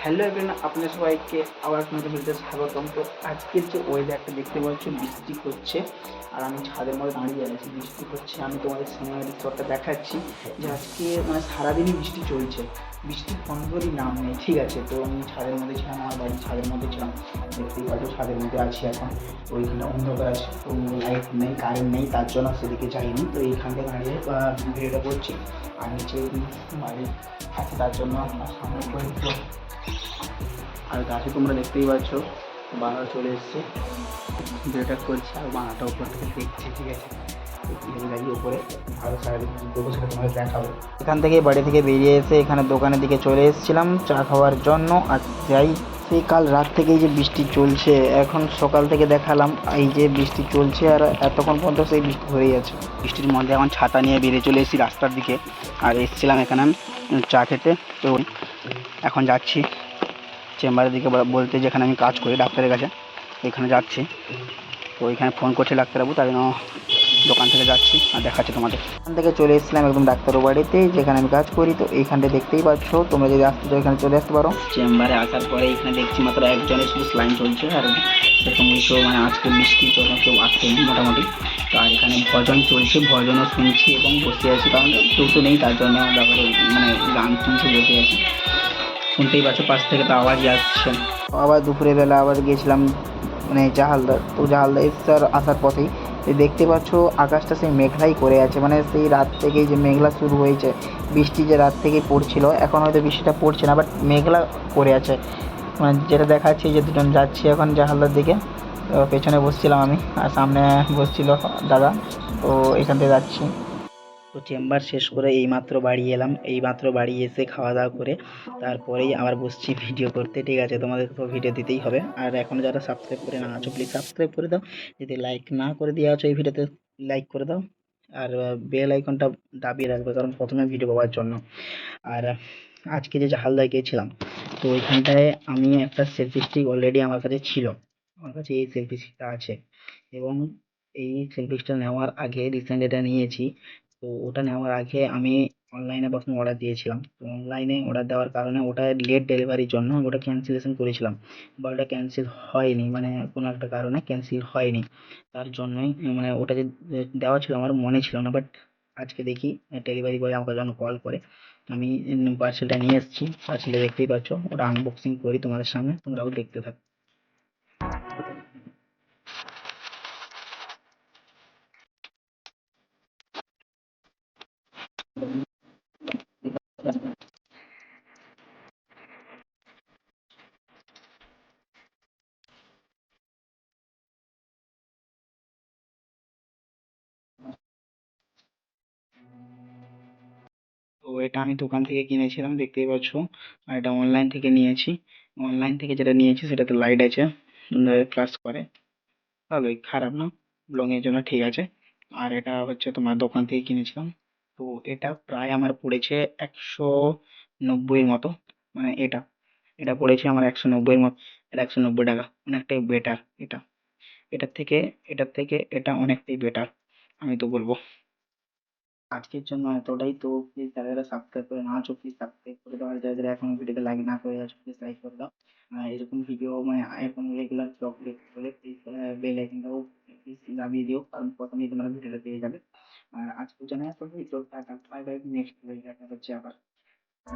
Hello everyone, আপনাদের সবাইকে আবার একটা নতুন ভিডিওতে স্বাগতম। তো আজকের যে ওয়েদারটা দেখতে পাচ্ছ, বৃষ্টি হচ্ছে আর আমি ছাদের মধ্যে দাঁড়িয়ে আছি। বৃষ্টি হচ্ছে, আমি তোমাদের সিনেমাটিক শটটা দেখাচ্ছি যে আজকে মানে সারাদিনই বৃষ্টি চলছে, বৃষ্টির বন্ধেরই নাম নেই। ঠিক আছে, তো আমি ছাদের মধ্যে ছিলাম, আমার বাড়ির ছাদের মধ্যে ছিলাম। দেখতেই পাচ্ছ ছাদের মধ্যে আছি এখন। তো ওইখানটা অন্ধকার আছে, তো লাইট নেই, কারেন্ট নেই, তার জন্য সেদিকে যাইনি। তো এইখানটা দাঁড়িয়ে ভিডিওটা করছি। আর নিচে বাড়ি আছে, তার জন্য আপনার সামনে করে দিতে হবে। আর গাছে তোমরা দেখতেই পাচ্ছ বাংলা চলে এসছে, ভিডিওটা করছে আর বাংলাটা উপর থেকে দেখছে। ঠিক আছে, গাড়ি উপরে আরও সারাদিন দেবো, সেটা তোমাদের দেখাবো। এখান থেকে বাড়ি থেকে বেরিয়ে এসে এখানে দোকানের দিকে চলে এসেছিলাম চা খাওয়ার জন্য। আর যাই, সেই কাল রাত থেকে এই যে বৃষ্টি চলছে, এখন সকাল থেকে দেখালাম এই যে বৃষ্টি চলছে আর এতক্ষণ পর্যন্ত সেই বৃষ্টি হয়েই আছে। বৃষ্টির মধ্যে এখন ছাতা নিয়ে বেরিয়ে চলে এসেছি রাস্তার দিকে। আর এসেছিলাম এখানে চা খেতে। তো এখন যাচ্ছি চেম্বারের দিকে, বলতে যেখানে আমি কাজ করি ডাক্তারের কাছে, ওইখানে যাচ্ছি। তো ওইখানে ফোন করছে ডাক্তারবাবু, তাই জন্য দোকান থেকে যাচ্ছি আর দেখাচ্ছি তোমাদের। এখান থেকে চলে এসেছিলাম একদম ডাক্তারের বাড়িতে, যেখানে আমি কাজ করি। তো এইখানটা দেখতেই পাচ্ছ, তোমরা যদি আসতে চাও এখানে চলে আসতে পারো। চেম্বারে আসার পরে এখানে দেখছি মাত্র একজনের শুধু স্লাইন চলছে, আর সেরকম কিছু মানে আজকে মিষ্টির জন্য কেউ আসেনি মোটামুটি। তো আর এখানে ভজন চলছে, ভজনও শুনছি এবং বসে আছি, কারণ কেউ তো নেই, তার জন্য ব্যাপারে মানে গান শুনছি, বসে আছি। শুনতেই পাচ্ছ পাশ থেকে তো আওয়াজই আসছে। আবার দুপুরে বেলা আবার গিয়েছিলাম মানে জাহালদার। তো জাহালদার স্যার আসার পথেই দেখতে পাচ্ছ আকাশটা সেই মেঘলাই করে আছে, মানে সেই রাত থেকেই যে মেঘলা শুরু হয়েছে। বৃষ্টি যে রাত থেকেই পড়ছিল, এখন হয়তো বৃষ্টিটা পড়ছে না, বাট মেঘলা করে আছে। মানে যেটা দেখাচ্ছে যে দুজন যাচ্ছি এখন জাহালদার দিকে। তো পেছনে বসছিলাম আমি আর সামনে বসছিল দাদা। তো এখান থেকে যাচ্ছি। তো চেম্বার শেষ করে এইমাত্র বাড়ি এলাম, এইমাত্র বাড়ি এসে খাওয়া দাওয়া করে তারপরেই আবার বসছি ভিডিও করতে। ঠিক আছে, তোমাদের তো ভিডিও দিতেই হবে। আর এখনও যারা সাবস্ক্রাইব করে না আছো, প্লিজ সাবস্ক্রাইব করে দাও। যদি লাইক না করে দিয়ে আছো এই ভিডিওতে, লাইক করে দাও। আর বেল আইকনটা দাবিয়ে রাখবে, কারণ প্রথমে ভিডিও পাওয়ার জন্য। আর আজকে যে হালদায় গিয়েছিলাম, তো ওইখানটায় আমি একটা সেলফি স্টিক অলরেডি আমার কাছে ছিল, আমার কাছে এই সেলফি স্টিকটা আছে। এবং এই সেলফি স্টিকটা নেওয়ার আগে রিসেন্ট এটা নিয়েছি। তো ওটা নেওয়ার আগে আমি অনলাইনে প্রথমে অর্ডার দিয়েছিলাম। তো অনলাইনে অর্ডার দেওয়ার কারণে ওটা লেট ডেলিভারির জন্য ওটা ক্যান্সেলেশন করেছিলাম, বা ওটা ক্যান্সেল হয়নি, মানে কোনো একটা কারণে ক্যান্সেল হয়নি। তার জন্যই মানে ওটা যে দেওয়া ছিল আমার মনে ছিল না। বাট আজকে দেখি ডেলিভারি বয় আমাকে যখন কল করে, আমি পার্সেলটা নিয়ে এসেছি। পার্সেলটা দেখতেই পাচ্ছ, ওটা আনবক্সিং করি তোমাদের সামনে, তোমরাও দেখতে থাকো। তো এটা আমি দোকান থেকে কিনেছিলাম, দেখতেই পাচ্ছ। আর এটা অনলাইন থেকে নিয়েছি। অনলাইন থেকে যেটা নিয়েছি সেটাতে লাইট আছে, ফ্লাশ করে, ভালোই, খারাপ না, লং এর জন্য ঠিক আছে। আর এটা হচ্ছে তোমার দোকান থেকে কিনেছিলাম। তো এটা প্রায় আমার পড়েছে 190-এর মতো। মানে এটা এটা পড়েছে আমার 190-এর মতো। এটা 190 টাকা, অনেকটাই বেটার এটা। এটার থেকে এটা অনেকটাই বেটার, আমি তো বলবো। আজকের জন্য এতটাই। তো প্লিজ যারা যারা সাবস্ক্রাইব করে না আছো, প্লিজ সাবস্ক্রাইব করে দাও। আর যারা যারা এখনো ভিডিওতে লাইক না করে আছো, প্লিজ লাইক করে দাও। আর এরকম ভিডিও মানে এখন রেগুলার ব্লগ দেখতে হলে প্লিজ বেল আইকনটাও প্লিজ দাবিয়ে দিও, কারণ প্রথমেই তোমরা ভিডিওটা পেয়ে যাবে। আর আজকের জন্য এত video, tata, bye bye, next video দেখা হচ্ছে আবার।